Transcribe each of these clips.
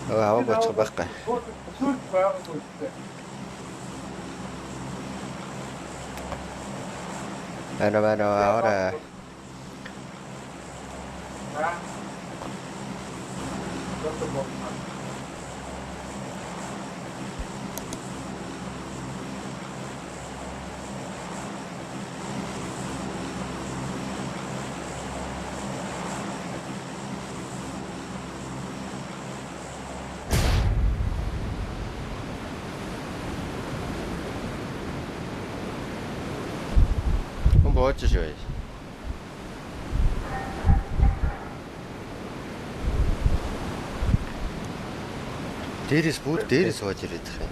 Аваа боцох байхгүй. Сүүл байгаагүй үстэй. Ана аваа. Бооч шүү. Дээрээс бүр дээрээс сууж ирээд их юм.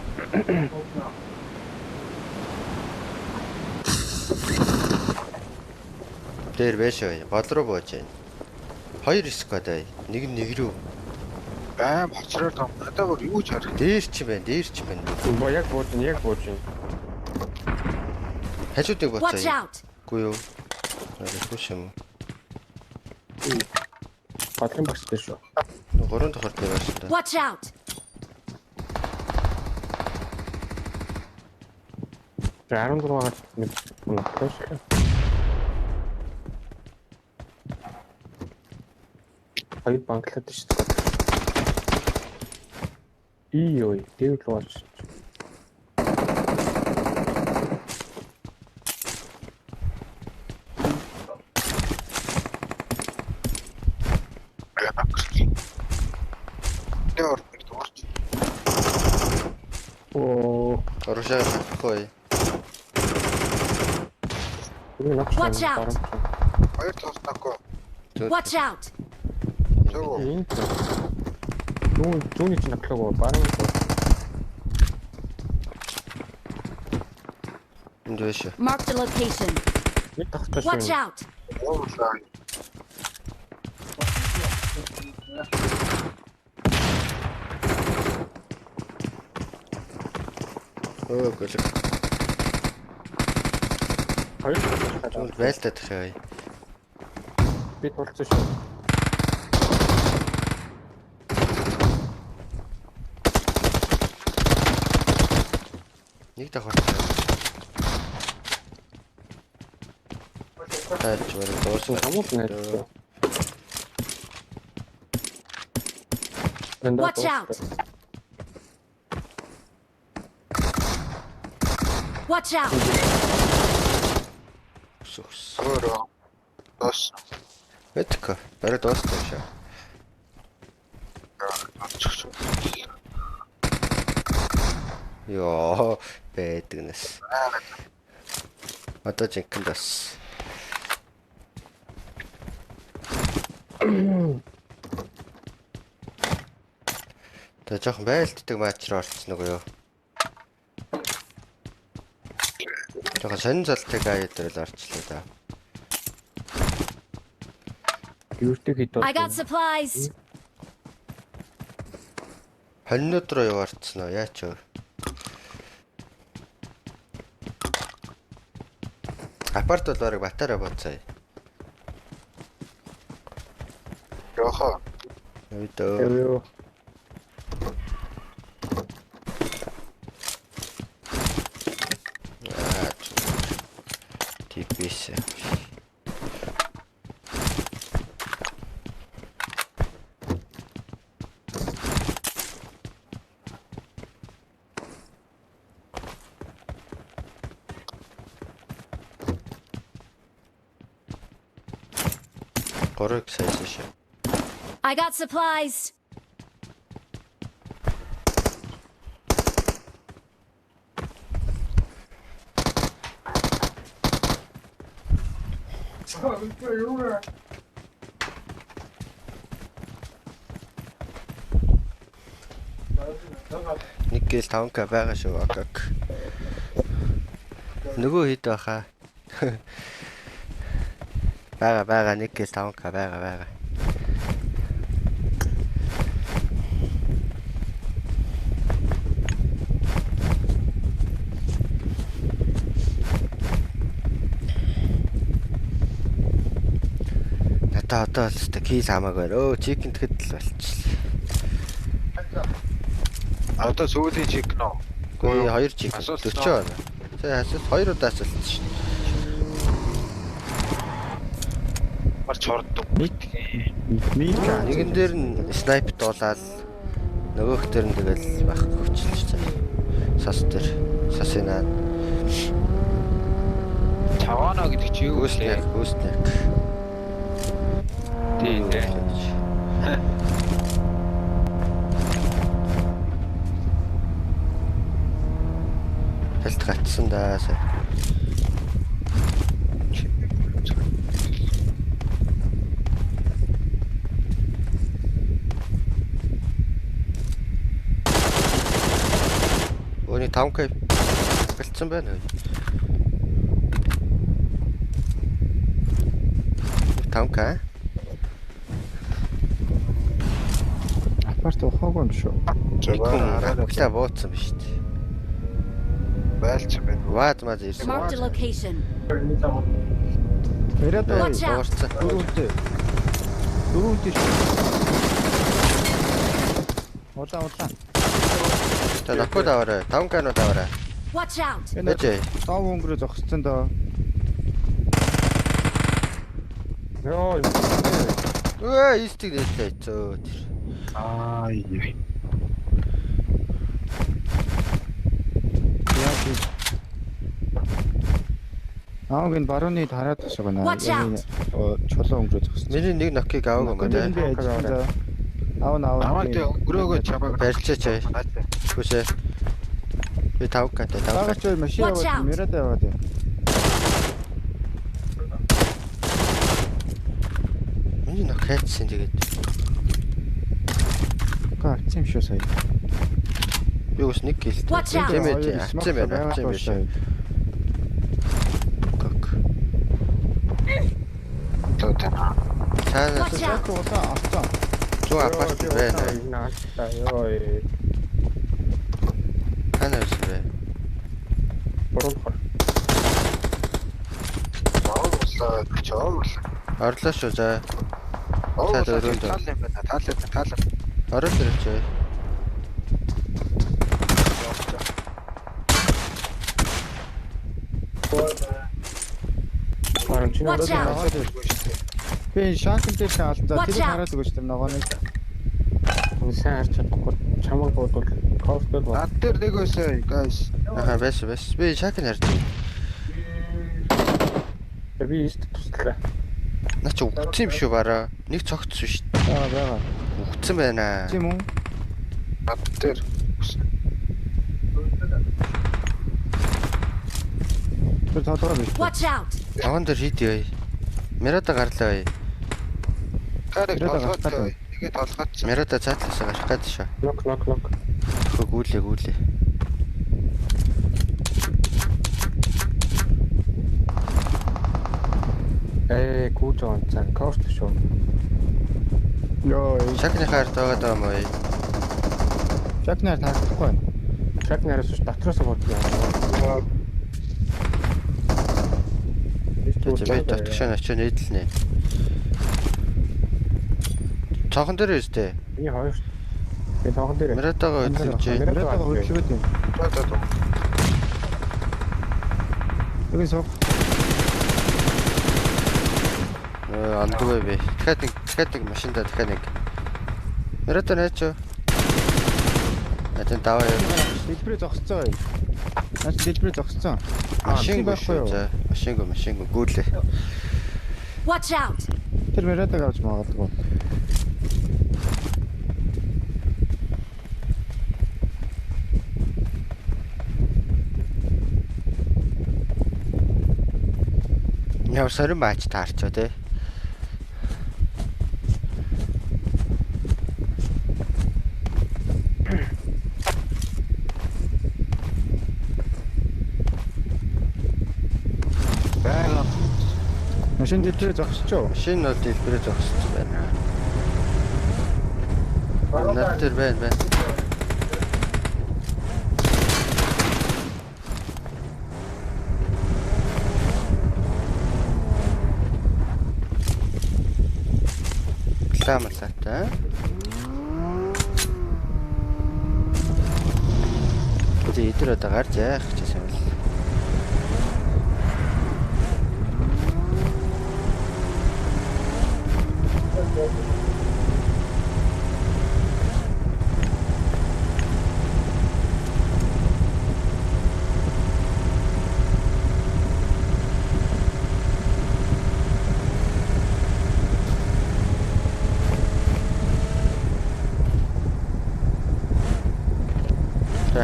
Дээр байшаа. Гол руу бооч байна. Хоёр сквад бай. Нэг нь нэг рүү. Баам хоцроор том. Надаагаар юу ч харах. Дээр ч байна. Яг бууж. Хажуудыг Watch боцоо. out! Үгүй юу. Арайгүй юм. Батлын багш дээр шүү. 3 дахь дээр байна шүү. Watch out! За 14-аас нэг унахтаж. Хоёр банклаад шүү дээ. Ийой, дэвл болж. Оо, Оршаа хахгүй. Watch out! Хоёр тосноогүй. Watch out! Зөө. Зүүний чинь наглаагүй баруун. Энд байш. Mark the location. Нэг тахтаа Watch шүү. out! Оолаа. Гөлөг. Хоёр Зүгээр байлтаад ихээ. би тулцсан шүү. Нэг давхар. Тайлж барыг дууссан. Хамуул найдаа. Watch out! Watch out! Сус. Өөрөө. Тос. Мэдгүй. Барыг дууссан шээ. Йоо, бэдгнэс. Одоо жинхэнэ дас. Тэ жоохон байлтдаг матчроо орцсон уу юу? Жоохон сонин залтыг аядар л орчлоо да. Юуртыг хэд I got supplies. Хоньнууд руу яваарцсан уу? Яач вэ? Апарт бол барыг батараа бооцоо. Яха. Өөдөө. Юу. Типис. Горыг сайсан шүү. I got supplies. Нэг гэл 5k байгаа шүү. Окок. Нөгөө хэд баха? Бага нэг гэл 5k бага. Надаа одоо л өстой кейс хамаагаар. Өө чикэн тэгэхэд л болчихлоо. Одоо сүүлийн чиг нөө. Үгүй 2 жиг Асуулт 40 байна. Тэ асуулт 2 удаа асуулт шүү. Марч хордог. Мика. Нэгэн дээр нь снайп дуулаад нөгөөх дээр нь тэгэл байх хөвчлж цаа. Сас дээр сасинаа Тавана гэдэг чи юу вэ? гүйснэ. Тийм дээ. Хэлт гатсан даа. Өөний 5k гэлцсэн байна уу? 5k Апарт ухаагүй юм шүү. Та бууцсан биз дээ. Байлч юм байна. Ваад маа ирсэн. Marked a location. Ирээд Watch out. Дуурцсан. дөрөвтэй. Дөрөвтэй шүү. Улаан. Та нахад аваарай. 5k-нууд аваарай. Watch out. Ээжээ. Тав өнгөрөө зогссон доо. Йоо. Өө истиг нэлээ зөө. Ай. Аагийн барууны тараад тасаг байна. Watch out. Чулуу өнгөрөө зогссон. Миний нэг нокийг аваагүй юм байна. Аав. Намайг өнгөрөөгөө чамайг Барьчаач. Хүсээ. Би 5k-тай 5k. Багч машин Watch out. аваад мэрээд яваад. Миний нок хайцсан тэгээд. Гацсан юм шүү сая. Би ус нэг гэлтэй. Watch out. Тэмээ авцсан байна. Авцсан биш. Кок. таа. Цаанаас Watch out. Улаан авцсан. зүү апарт байна. Нааштай ёо. Танаас бэ. Бороо. Заавал чаавал. Орлоо шүү за. Тал өрөөнд. юм байна. Тал. Орол ирчихээ. Watch out. Би шаакин дээр шаалсан. За Watch тэр out. хараад өгөөч тэр ногооныг. Сайн харж чадахгүй чамайг бодвол кофтод бод. Над дээр нэг өсөө guys. Аха байсан. Би шакин харж байна. Би ийст туслаа. Наа чи үгцсэн юм шүү бараа. Нэг цогцсон шүү. Байгаа. Үгцсэн байна. Тийм үү? Над дээр. Тэр тодорхой биш. Watch out. Аван дээр хийдий. Мерада гарлаа бай. Карэг Ирээд толгойд. байгаа. Тэгээ толгойд. Мерада цаатлаасаа гарах гээд шүү. Нок. Гүүлээ. Гүүж он цаа кофт шүү. Йоо, Шакны хард байгаа юм уу? шакнаар таахгүй байна. Шат нараас ш дотроос бодсон. Би тогтгошоо очоо нийтлэнэ. Цонхон дээр үстэй. Би хоёр. Би тохон дээр. Мерадагаа хөдөлж. Мерадагаа хөдөлгөөд юм. Үгүй сок. Андгүй би. Дахиад нэг машинда дахиад нэг. Мерада нээч. Атэн даваа яа. Дэлбэрээ зогсцоо. Наач дэлбэрээ зогсцоо. Машин байхгүй юу? шүү. Машин гүүлээ. Watch out. Тэр мерадаг авч магадгүй. Яа сарин баач таарчоо те. Бага. Машин дэлбэрээ зогсчоо. Машин бол дэлбэрээ зогссон байна. Над дээр байна. Самлаатай. чи эдэр одоо гарч яах гэж юм бол.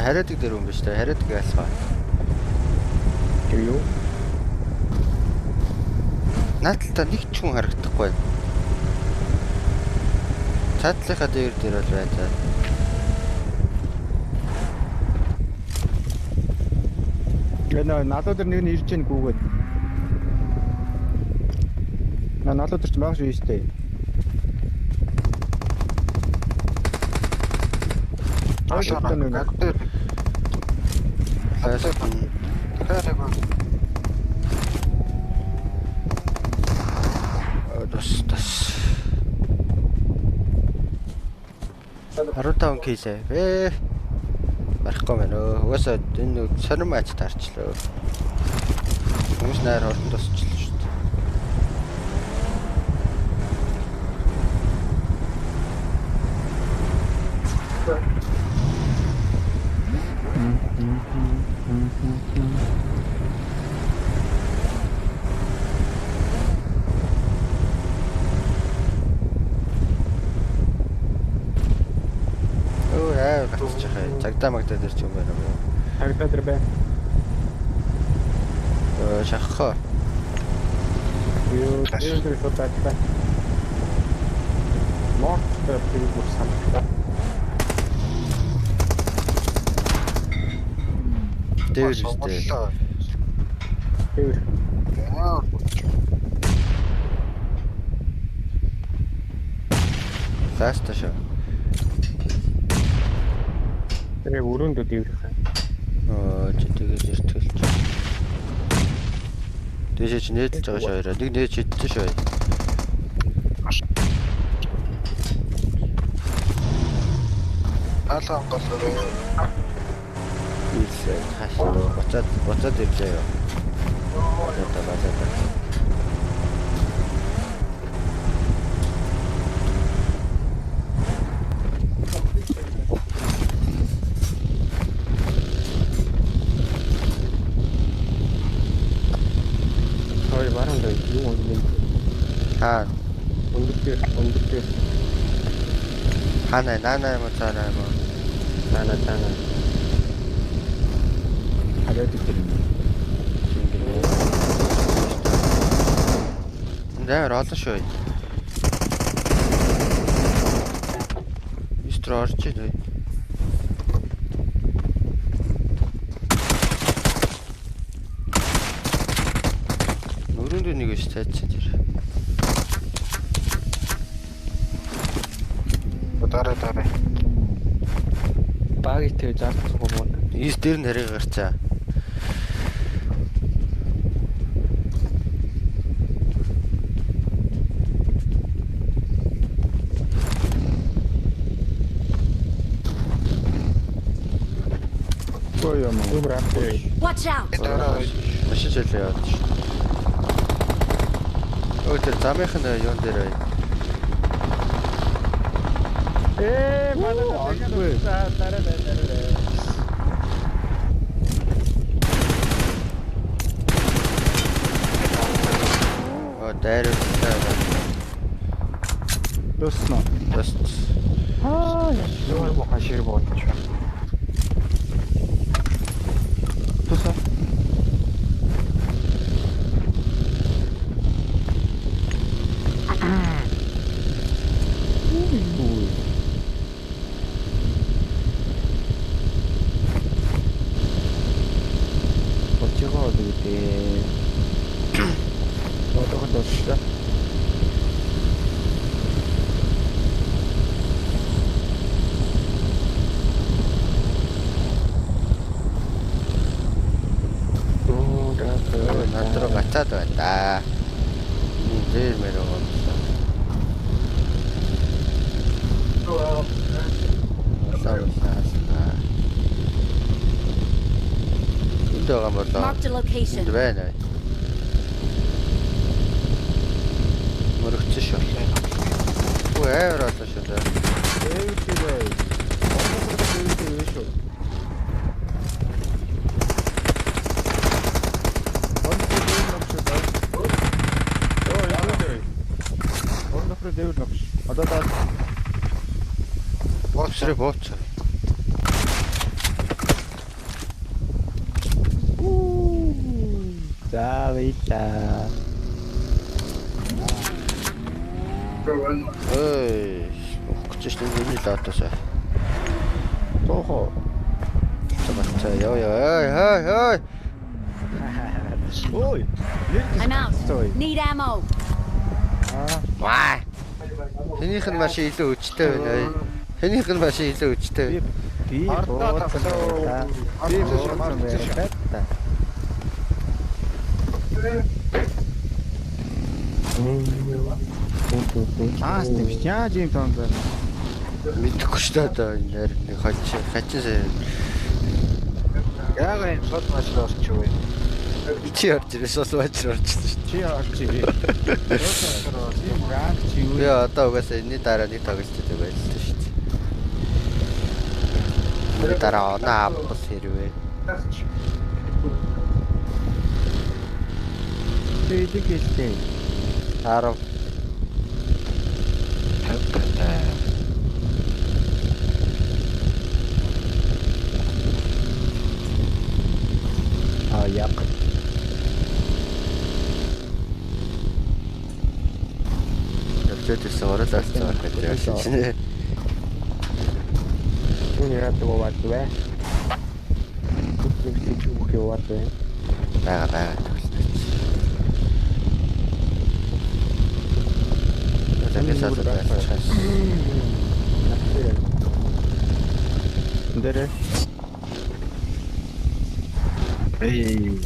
Хариадаг дээр юм биш үү? Хариадаг ялгаа. Тэр юу? Наадталтаа нэг ч хүн харагдахгүй байна. Цаатлынхаа дээр бол байна. Гэнэ налуудэр нэг нь ирж ийн гүгээд. Налуудэр ч баг шүү дээ. Арутаун кейсээ. Барахгүй байна өө. Угаасаа энэ нэг сонирм ач таарчлаа. Хүмүүс найр хортон тосчлаа шүү дээ. Цагдаа магдаа дээр ч юм байна уу? Харагдаад тэр бай. Шахах. Юу тэр шотаа та. Морт тэр бүрсэн. Дээр үстэй. Тэр. Ласт шо. Тэр өрөөндөө дивэрх. Чи тэгээд иртгэлж. Дээш чи нээдэлж байгаа шоороо. Нэг нээж идсэн шоо. Алан голроо. Ийсээ хашаа. Буцаад ирлээ ёо. Бацаа. Өндөр. Ханаа нанаа юм цаанаа юм. Тана. Хариадаг тэр юм. Нээр олон шүү. Мистер Орчи дээ. Өрөөндөө нэг ш цайцсан тэр. Дараа. Багийг тэр зарлах юм уу? Ийс дээр нь хариг гарчаа. Watch out! Машин чөлөө яваад ш. Өө тэр замынхан юун дээр бай. Манай дараа. Дайртай. Дуснаа. Юу хашир болчих. Туса. 어찌가 어디게? 어디가 넣었어? Нандро гацаад байна да. Зэр мэр оомсон. Лавлаа. Энд байгаа болоо. Marked a location. Энд байна. Мөрөгцөн шүү. Үгүй амар болоо шүү дээ. Дэвчээ. Дэвчээ шүү. Боцрэ боц. За вийта. Эй, өгч шүү дээ миний лаатаасаа. Тохо. За яа яа. Ой. I'm out. Sorry. Need ammo. Ваа. Хэнийх нь маш илүү өчтэй байна. Хэнийх нь маш илүү өчтэй. Би Ардаа тавсаа. Би марцсан. Стив яаж юм тоон байна? Мэдхгүй шүү дээ одоо энэ нэг хачин Яг энэ сод мачлаа орч юу вэ? чи орж ирээ сос вачр орчихсон шүү дээ. Чи орч ирээ. Ганц чи юу? Би одоо угаасаа энэний дараа нэг тоглолт хийдэг байлаа шүү дээ. Энэний дараа оноо авбал хэрвээ. Тэдэг хэлтэй. 10 Яг. Өвчөөдөөс оролцсон гэдэг чинь. Юу яадаг вэ? Бүгд яваад байна. Бага. Тэгээсээ байсан. Дээрээ. Эй.